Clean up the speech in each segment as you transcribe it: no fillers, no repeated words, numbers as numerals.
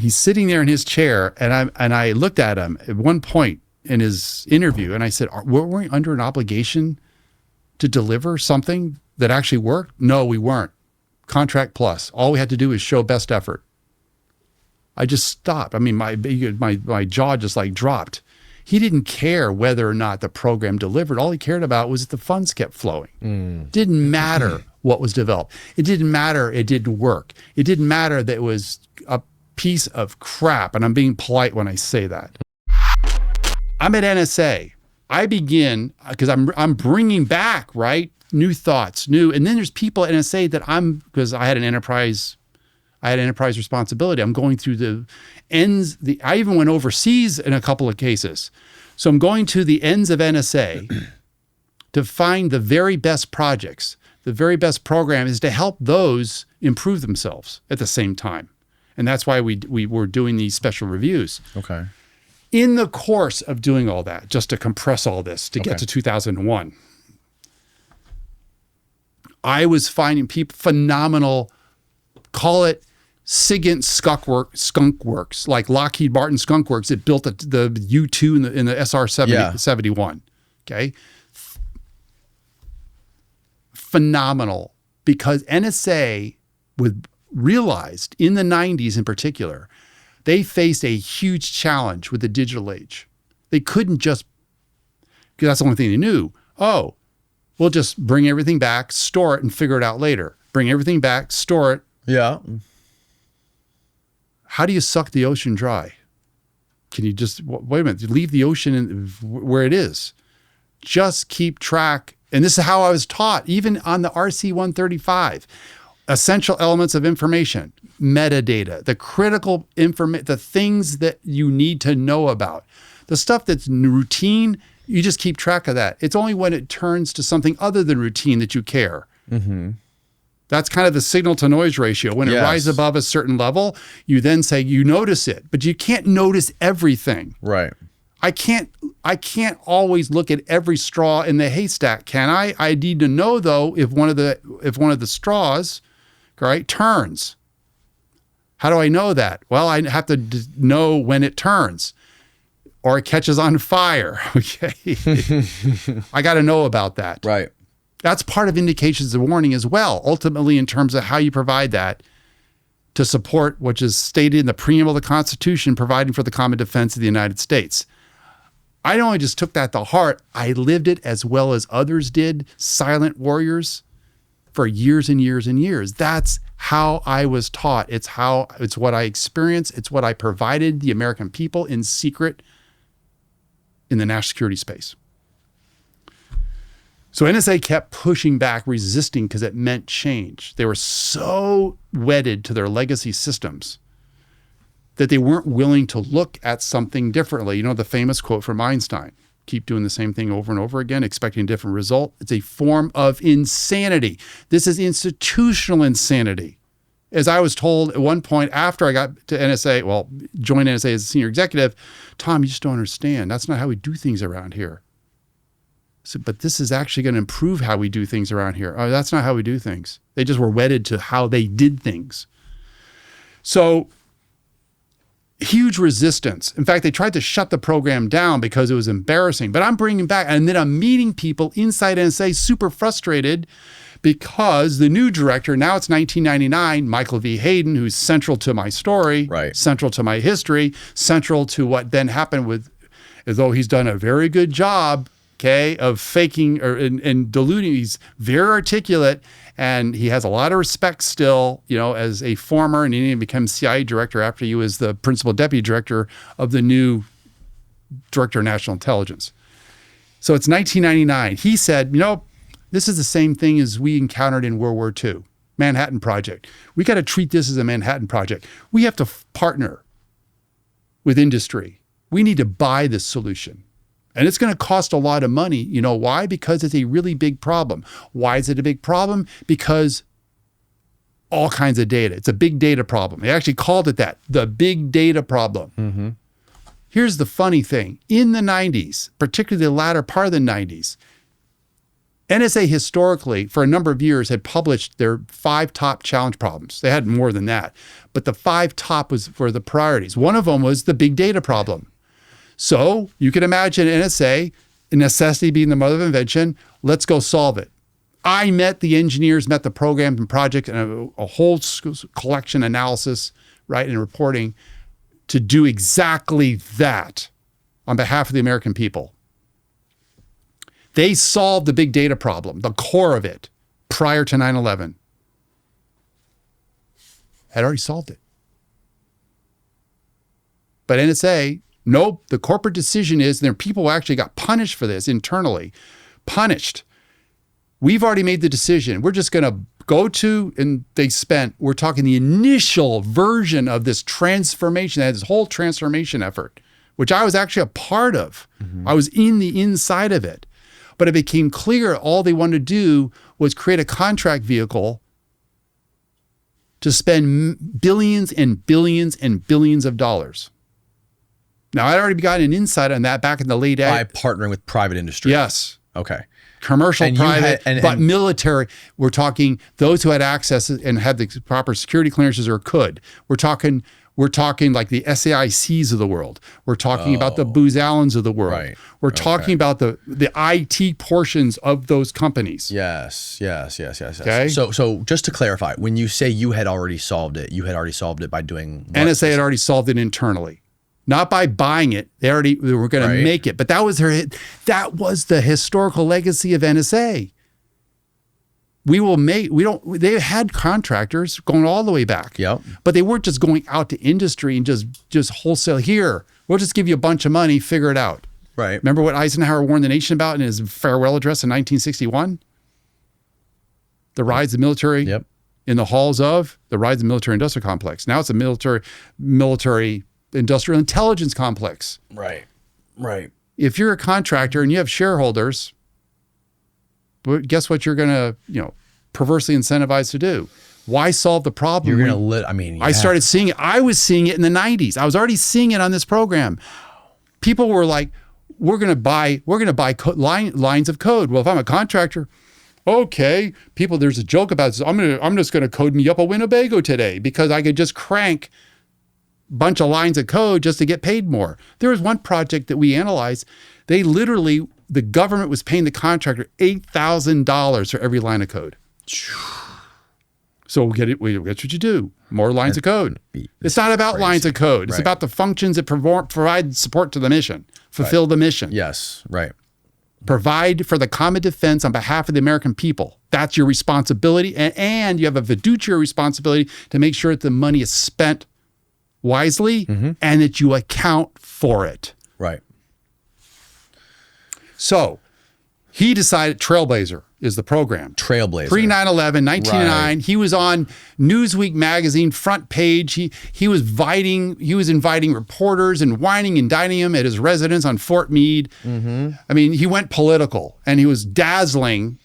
he's sitting there in his chair, and I looked at him at one point in his interview, and I said, were we under an obligation to deliver something that actually worked? No, we weren't. Contract plus. All we had to do is show best effort. I just stopped. I mean, my jaw just like dropped. He didn't care whether or not the program delivered. All he cared about was that the funds kept flowing. Didn't matter what was developed. It didn't matter it didn't work. It didn't matter that it was a piece of crap. And I'm being polite when I say that. I'm at NSA. I begin, because I'm bringing back, right, new thoughts, and then there's people at NSA that because I had enterprise responsibility. I'm going through the ends. I even went overseas in a couple of cases. So I'm going to the ends of NSA to find the very best projects, the very best program is to help those improve themselves at the same time. And that's why we were doing these special reviews. Okay. In the course of doing all that, just to compress all this, to get to 2001, I was finding people phenomenal, call it SIGINT skunk works, like Lockheed Martin skunk works that built the U-2 in the SR-71. Okay. Phenomenal, because NSA realized in the 90s in particular, they faced a huge challenge with the digital age. They couldn't just, because that's the only thing they knew. Oh, we'll just bring everything back, store it, and figure it out later. Bring everything back, store it. Yeah. How do you suck the ocean dry? Can you just, wait a minute, leave the ocean where it is? Just keep track. And this is how I was taught, even on the RC-135. Essential elements of information, metadata, the critical information, the things that you need to know about. The stuff that's routine, you just keep track of that. It's only when it turns to something other than routine that you care. Mm-hmm. That's kind of the signal to noise ratio. When it rises above a certain level, you then say you notice it, but you can't notice everything. Right. I can't always look at every straw in the haystack, can I? I need to know though if one of the straws, right, turns. How do I know that? Well, I have to know when it turns or it catches on fire. Okay. I got to know about that. Right. That's part of indications of warning as well, ultimately in terms of how you provide that to support, which is stated in the preamble of the Constitution, providing for the common defense of the United States. I not only just took that to heart, I lived it as well as others did, silent warriors, for years and years and years. That's how I was taught. It's what I experienced. It's what I provided the American people in secret in the national security space. So NSA kept pushing back, resisting, because it meant change. They were so wedded to their legacy systems that they weren't willing to look at something differently. You know, the famous quote from Einstein, keep doing the same thing over and over again, expecting a different result. It's a form of insanity. This is institutional insanity. As I was told at one point after I got to NSA, well, joined NSA as a senior executive, Tom, you just don't understand. That's not how we do things around here. So, but this is actually going to improve how we do things around here. Oh, that's not how we do things. They just were wedded to how they did things. So, huge resistance. In fact, they tried to shut the program down because it was embarrassing. But I'm bringing back, and then I'm meeting people inside NSA super frustrated because the new director, now it's 1999, Michael V. Hayden, who's central to my story, central to my history, central to what then happened with, as though he's done a very good job, okay, of faking and diluting. He's very articulate, and he has a lot of respect still, you know, as a former, and he didn't become CIA director after he was the principal deputy director of the new director of national intelligence. So it's 1999. He said, you know, this is the same thing as we encountered in World War II, Manhattan Project. We got to treat this as a Manhattan Project. We have to partner with industry. We need to buy this solution. And it's going to cost a lot of money. You know why? Because it's a really big problem. Why is it a big problem? Because all kinds of data. It's a big data problem. They actually called it that, the big data problem. Mm-hmm. Here's the funny thing. In the 90s, particularly the latter part of the 90s, NSA historically, for a number of years, had published their 5 top challenge problems. They had more than that, but the 5 top was for the priorities. One of them was the big data problem. So you can imagine NSA, necessity being the mother of invention, let's go solve it. I met the engineers, met the programs and project, and a whole collection analysis, right, and reporting to do exactly that on behalf of the American people. They solved the big data problem, the core of it, prior to 9/11. Had already solved it. But NSA, nope, the corporate decision is, and there are people who actually got punished for this internally, punished. We've already made the decision. We're just going to go to, and they spent, we're talking the initial version of this transformation, they had this whole transformation effort, which I was actually a part of. I was in the inside of it. But it became clear all they wanted to do was create a contract vehicle to spend billions and billions and billions of dollars. Now, I'd already gotten an insight on that back in the late 80s. By partnering with private industry. Yes. Okay. Commercial, private, but military. We're talking those who had access and had the proper security clearances or could. We're talking like the SAICs of the world. We're talking about the Booz Allens of the world. Right. We're talking about the IT portions of those companies. Yes. Okay. So just to clarify, when you say you had already solved it, you had already solved it by doing what? NSA had already solved it internally. Not by buying it. They were going to make it. But that was the historical legacy of NSA. They had contractors going all the way back. Yep. But they weren't just going out to industry and just wholesale, here, we'll just give you a bunch of money, figure it out. Right. Remember what Eisenhower warned the nation about in his farewell address in 1961? The rise of the military in the halls of the rise of the military industrial complex. Now it's a military industrial intelligence complex. Right. If you're a contractor and you have shareholders, guess what you're going to, perversely incentivized to do? Why solve the problem? You're going to I started seeing it. I was seeing it in the 90s. I was already seeing it on this program. People were like, we're going to buy lines of code. Well, if I'm a contractor, okay, people, there's a joke about this. I'm just going to code me up a Winnebago today because I could just crank a bunch of lines of code just to get paid more. There was one project that we analyzed. They literally, the government was paying the contractor $8,000 for every line of code. So that's what you do. More lines of code. It's not about lines of code. It's about the functions that provide support to the mission, fulfill the mission. Yes, right. Provide for the common defense on behalf of the American people. That's your responsibility. And you have a fiduciary responsibility to make sure that the money is spent wisely and that you account for it. Right. So he decided Trailblazer is the program. Trailblazer. Pre 9/11, 1909. He was on Newsweek magazine front page. He was inviting reporters and whining and dining him at his residence on Fort Meade. I mean, he went political and he was dazzling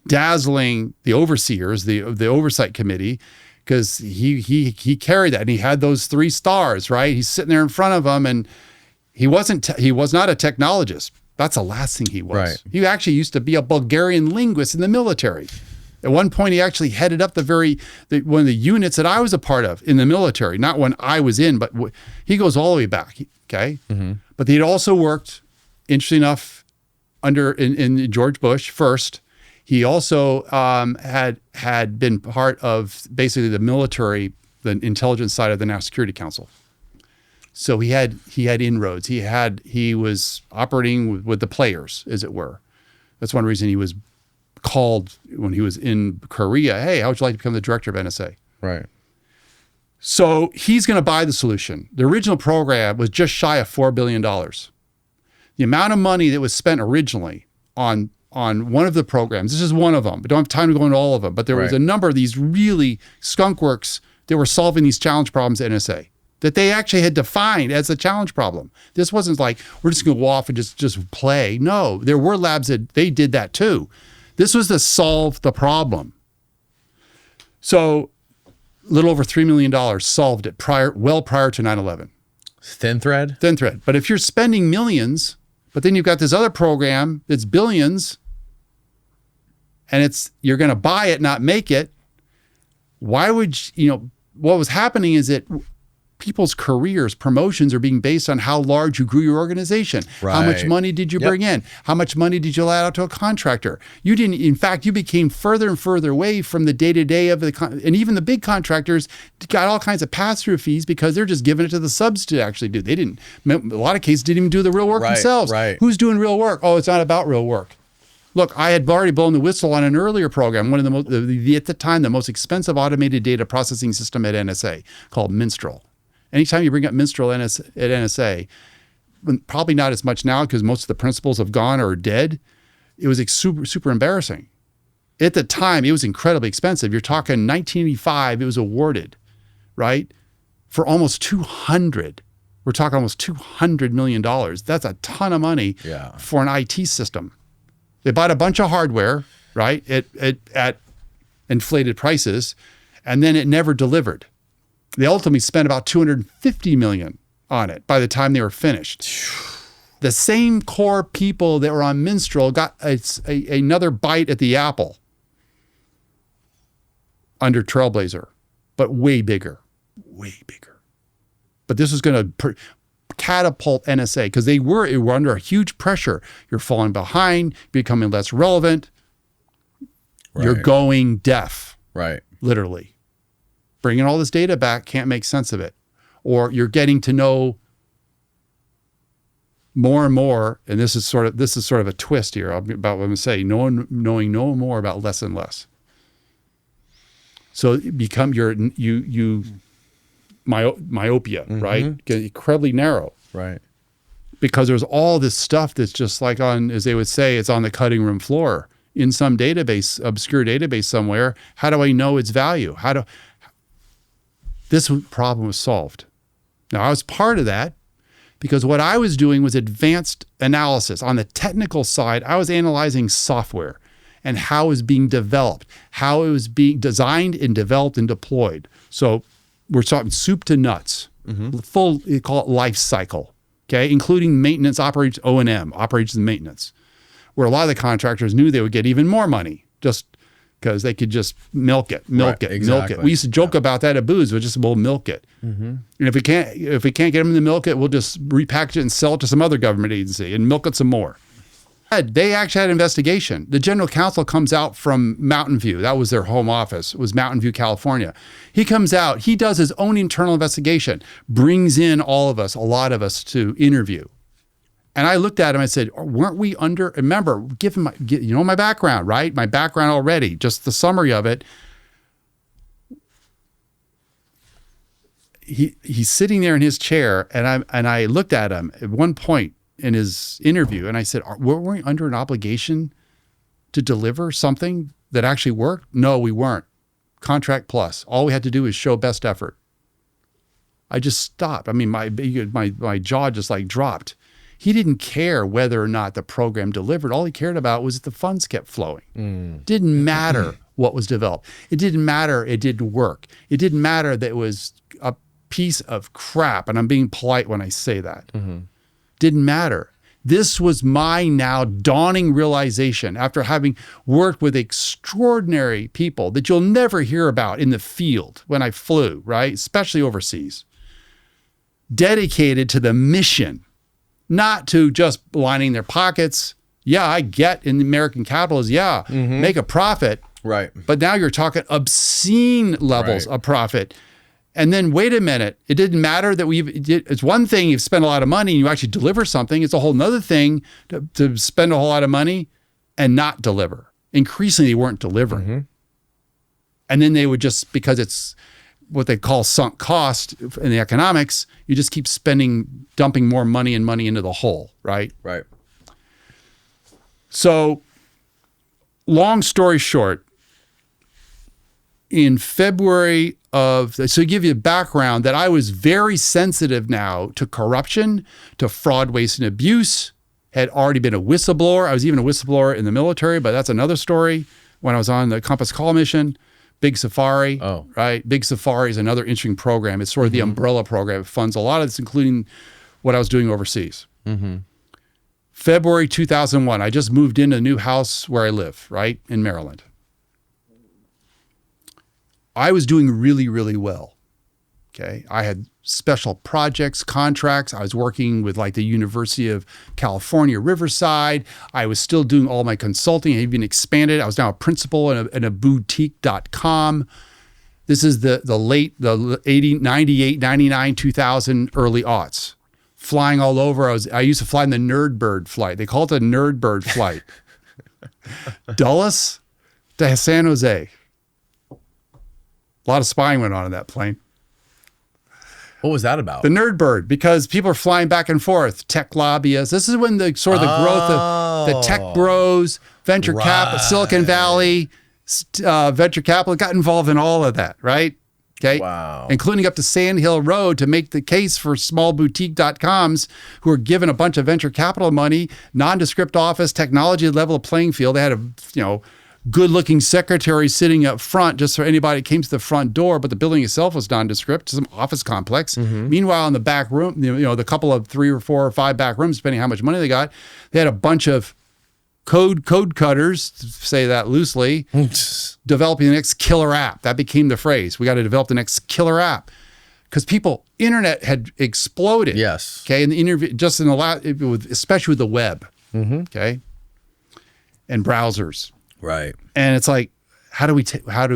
the overseers, the oversight committee, because he carried that and he had those 3 stars, right? He's sitting there in front of them, and he was not a technologist. That's the last thing he was. Right. He actually used to be a Bulgarian linguist in the military. At one point, he actually headed up one of the units that I was a part of in the military. Not when I was in, but he goes all the way back. Okay, but he'd also worked, interesting enough, in George Bush first. He also had been part of basically the military, the intelligence side of the National Security Council. So he had inroads. He was operating with the players, as it were. That's one reason he was called when he was in Korea. Hey, how would you like to become the director of NSA? Right. So he's going to buy the solution. The original program was just shy of $4 billion. The amount of money that was spent originally on one of the programs, this is one of them, but don't have time to go into all of them, but there was a number of these really skunk works that were solving these challenge problems at NSA that they actually had defined as a challenge problem. This wasn't like, we're just going to go off and just play. No, there were labs that they did that too. This was to solve the problem. So a little over $3 million solved it well prior to 9/11. Thin thread? Thin thread. But if you're spending millions, but then you've got this other program that's billions, and you're going to buy it, not make it. Why would what was happening is that people's careers, promotions are being based on how large you grew your organization. Right. How much money did you bring in? How much money did you let out to a contractor? You didn't, in fact, you became further and further away from the day-to-day of and even the big contractors got all kinds of pass-through fees because they're just giving it to the subs to actually do. They didn't, a lot of cases didn't even do the real work themselves. Right. Who's doing real work? Oh, it's not about real work. Look, I had already blown the whistle on an earlier program, one of the most, at the time, the most expensive automated data processing system at NSA called Minstrel. Anytime you bring up Minstrel at NSA, probably not as much now because most of the principals have gone or are dead, it was super, super embarrassing. At the time, it was incredibly expensive. You're talking 1985, it was awarded, right, for almost 200. We're talking almost $200 million. That's a ton of money for an IT system. They bought a bunch of hardware, right, at inflated prices, and then it never delivered. They ultimately spent about $250 million on it by the time they were finished. The same core people that were on Minstrel got another bite at the apple under Trailblazer, but way bigger. But this was going to catapult NSA because they were under a huge pressure. You're falling behind, becoming less relevant. Right. You're going deaf. Right. Literally. Bringing all this data back, can't make sense of it. Or you're getting to know more and more, and this is sort of a twist here about what I'm going to say, knowing no more about less and less. So it become myopia, right? Get incredibly narrow. Right. Because there's all this stuff that's just like as they would say, it's on the cutting room floor in some database, obscure database somewhere. How do I know its value? This problem was solved. Now, I was part of that because what I was doing was advanced analysis. On the technical side, I was analyzing software and how it was being developed, how it was being designed and developed and deployed. So we're talking soup to nuts, full, you call it life cycle, okay, including maintenance, operations, O&M, operations and maintenance, where a lot of the contractors knew they would get even more money just because they could just milk it. We used to joke about that at Booz, we'll milk it. And if we can't get them to milk it, we'll just repackage it and sell it to some other government agency and milk it some more. They actually had an investigation. The general counsel comes out from Mountain View. That was their home office. It was Mountain View, California. He comes out, he does his own internal investigation, brings in a lot of us to interview. And I looked at him, I said, weren't we remember, given my background, right? My background already, just the summary of it. He's sitting there in his chair, and I looked at him at one point in his interview, and I said, weren't we under an obligation to deliver something that actually worked? No, we weren't. Contract plus. All we had to do is show best effort. I just stopped. I mean, my jaw just like dropped. He didn't care whether or not the program delivered. All he cared about was that the funds kept flowing. Didn't matter what was developed. It didn't matter it didn't work. It didn't matter that it was a piece of crap, and I'm being polite when I say that. Didn't matter. This was my now dawning realization after having worked with extraordinary people that you'll never hear about in the field when I flew, right? Especially overseas. Dedicated to the mission. Not to just lining their pockets. Yeah, I get in the American capitalism, make a profit. Right. But now you're talking obscene levels of profit. And then wait a minute, it didn't matter that it's one thing you've spent a lot of money and you actually deliver something. It's a whole nother thing to spend a whole lot of money and not deliver. Increasingly, they weren't delivering. And then they would just, because it's what they call sunk cost in the economics, you just keep dumping more money and money into the hole, right? Right. So, long story short, in February so to give you a background, that I was very sensitive now to corruption, to fraud, waste, and abuse, had already been a whistleblower. I was even a whistleblower in the military, but that's another story. When I was on the Compass Call mission, Big Safari, right? Big Safari is another interesting program. It's sort of the umbrella program. It funds a lot of this, including what I was doing overseas. February 2001. I just moved into a new house where I live, right, in Maryland. I was doing really, really well. Okay. I had special projects, contracts. I was working with like the University of California, Riverside. I was still doing all my consulting. I even expanded. I was now a principal in a boutique.com. This is the late, the 80, 98, 99, 2000, early aughts. Flying all over. I used to fly in the Nerdbird flight. They call it the Nerdbird flight. Dulles to San Jose. A lot of spying went on in that plane. What was that about? The Nerdbird, because people are flying back and forth. Tech lobbyists. This is when the sort of the growth of the tech bros, venture capital, Silicon Valley, venture capital got involved in all of that, right? Okay. Wow. Including up to Sand Hill Road to make the case for small boutique.coms who were given a bunch of venture capital money, nondescript office, technology level playing field. They had a, good-looking secretary sitting up front just for anybody that came to the front door, but the building itself was nondescript, some office complex. Meanwhile, in the back room, the couple of 3 or 4 or 5 back rooms, depending how much money they got, they had a bunch of code cutters, to say that loosely, developing the next killer app. That became the phrase. We got to develop the next killer app. Because internet had exploded. Yes. Okay. In the interview, just in the last, especially with the web. Okay. And browsers. Right. And it's like, how do we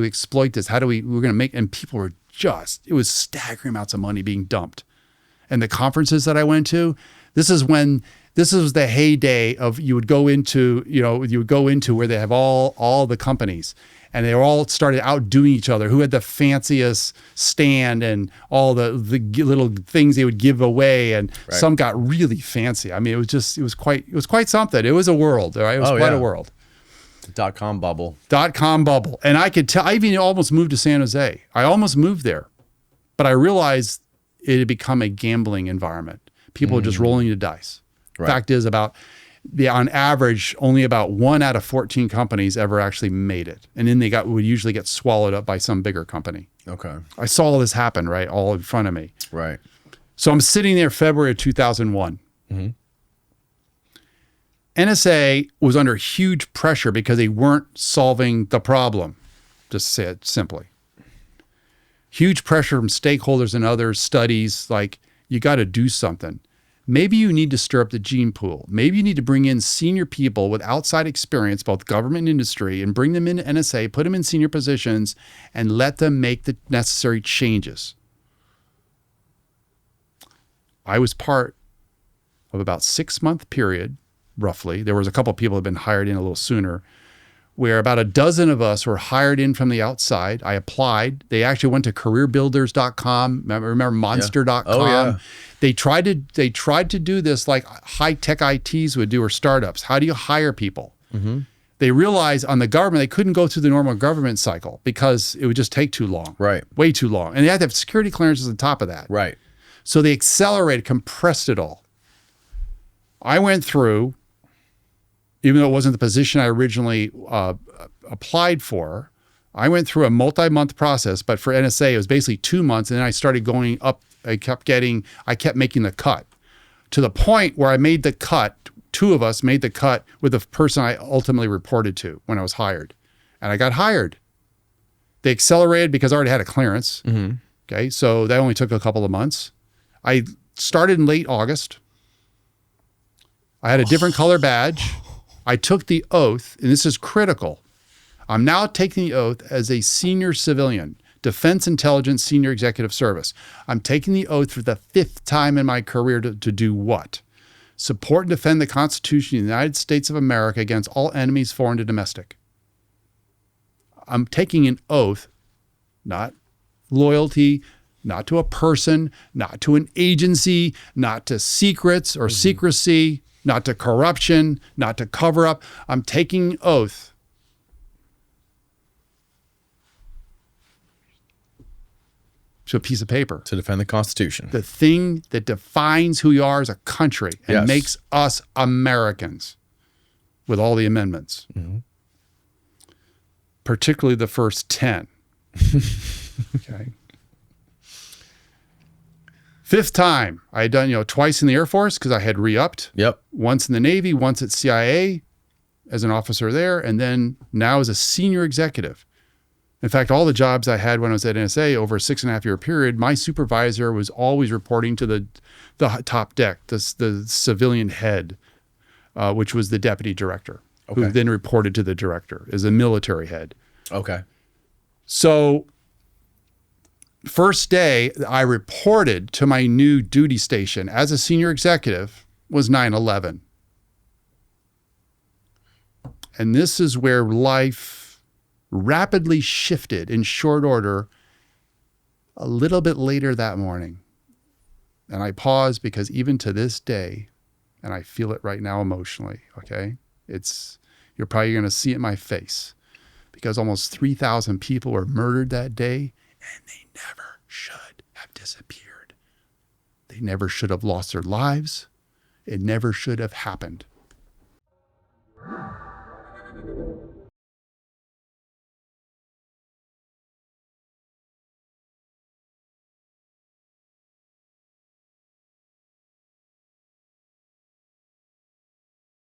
exploit this? We're going to make, and people were it was staggering amounts of money being dumped. And the conferences that I went to, this was the heyday of you would go into where they have all the companies, and they all started outdoing each other. Who had the fanciest stand and all the little things they would give away, and some got really fancy. I mean, it was quite something. It was a world, right? It was quite a world. .com bubble. .com bubble. And I could tell, I even almost moved to San Jose. I almost moved there, but I realized it had become a gambling environment. People were just rolling the dice. Right. Fact is, on average, only about 1 out of 14 companies ever actually made it. And then would usually get swallowed up by some bigger company. Okay. I saw all this happen, right? All in front of me. Right. So I'm sitting there February of 2001. NSA was under huge pressure because they weren't solving the problem, just to say it simply. Huge pressure from stakeholders and others, studies, like, you got to do something. Maybe you need to stir up the gene pool. Maybe you need to bring in senior people with outside experience, both government and industry, and bring them into NSA, put them in senior positions, and let them make the necessary changes. I was part of about 6-month period, roughly. There was a couple of people who had been hired in a little sooner, where about a dozen of us were hired in from the outside. I applied. They actually went to careerbuilders.com. Remember monster.com? Oh, yeah. They tried to do this like high-tech ITs would do, or startups. How do you hire people? They realized on the government, they couldn't go through the normal government cycle because it would just take too long. Right. Way too long. And they had to have security clearances on top of that. Right. So they accelerated, compressed it all. I went through, even though it wasn't the position I originally applied for, I went through a multi-month process, but for NSA, it was basically 2 months. And then I started going up. I kept making the cut to the point where I made the cut. 2 of us made the cut with the person I ultimately reported to when I was hired. And I got hired. They accelerated because I already had a clearance. Okay. So that only took a couple of months. I started in late August. I had a different color badge. I took the oath, and this is critical. I'm now taking the oath as a senior civilian, Defense Intelligence Senior Executive Service. I'm taking the oath for the 5th time in my career to do what? Support and defend the Constitution of the United States of America against all enemies, foreign to domestic. I'm taking an oath, not loyalty, not to a person, not to an agency, not to secrets or secrecy, not to corruption, not to cover up. I'm taking oath to a piece of paper. To defend the Constitution. The thing that defines who you are as a country and makes us Americans, with all the amendments. Particularly the first 10. Okay. Fifth time, I had done, twice in the Air Force because I had re-upped. Yep. Once in the Navy, once at CIA as an officer there, and then now as a senior executive. In fact, all the jobs I had when I was at NSA over a 6.5-year period, my supervisor was always reporting to the top deck, the civilian head, which was the deputy director, who then reported to the director as a military head. Okay. So first day I reported to my new duty station as a senior executive was 9/11. And this is where life rapidly shifted in short order a little bit later that morning. And I pause because even to this day, and I feel it right now emotionally, okay? You're probably going to see it in my face because almost 3,000 people were murdered that day and they never should have disappeared. They never should have lost their lives. It never should have happened.